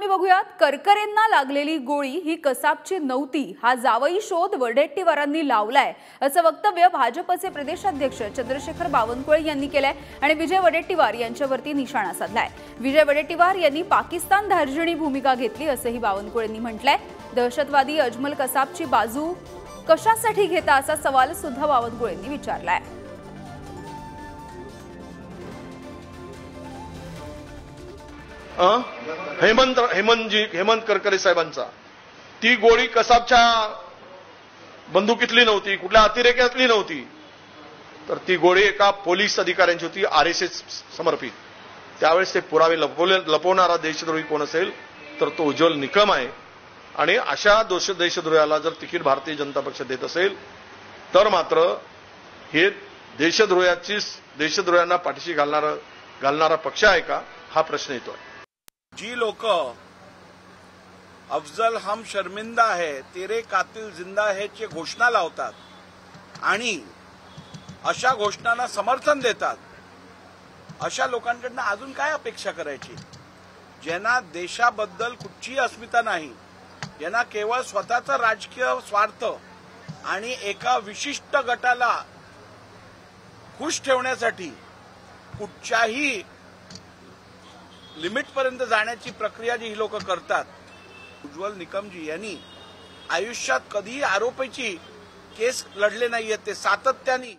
बघूयात। करकरेंना लागलेली गोळी ही कसाबची नव्हती, हा जावई शोध वडेट्टीवारांनी लावलाय असं वक्तव्य भाजपचे प्रदेशाध्यक्ष चंद्रशेखर बावनकुळे यांनी केलंय आणि विजय वडेट्टीवार यांच्यावरती निशाणा साधलाय। विजय वडेट्टीवार यांनी पाकिस्तान धार्जिणी भूमिका घेतली असंही बावनकुळेंनी म्हटलंय। दहशतवादी अजमल कसाबची बाजू कशासाठी घेता असा सवाल सुद्धा बावनकुळेंनी विचारलाय। हेमंत करकरे साहेबांचा ती गोळी कसाबच्या बंदुकीतली नव्हती, कुठल्या अतिरेक्यातली नव्हती, तर ती गोळी एका पोलीस अधिकाऱ्यांची होती, आरएसएस समर्पित। त्यावेळेस ते पुरावे लपवणारा देशद्रोही कोण असेल तर तो उज्ज्वल निकम आहे। आणि अशा देशद्रोहाला जर तिकीट भारतीय जनता पक्ष देत असेल तर मात्र हे देशद्रोह्यांना पाठीशी घालणारा पक्ष आहे का, हा प्रश्न येतोय। जी लोक अफजल हम शर्मिंदा है तेरे कातिल जिंदा है ची घोषणा लावतात आणि अशा घोषणांना समर्थन देतात, अशा लोकांकडून अजून काय अपेक्षा करायची? ज्यांना देशाबद्दल कुठची अस्मिता नाही, ज्यांना केवळ स्वतःचा राजकीय स्वार्थ आणि एका विशिष्ट गटाला खुश ठेवण्यासाठी कुठच्याही लिमिटपर्यंत जाण्याची प्रक्रिया जी ही लोक करतात। उज्ज्वल निकमजी यांनी आयुष्यात कधीही आरोपीची केस लढले नाहीये, ते सातत्याने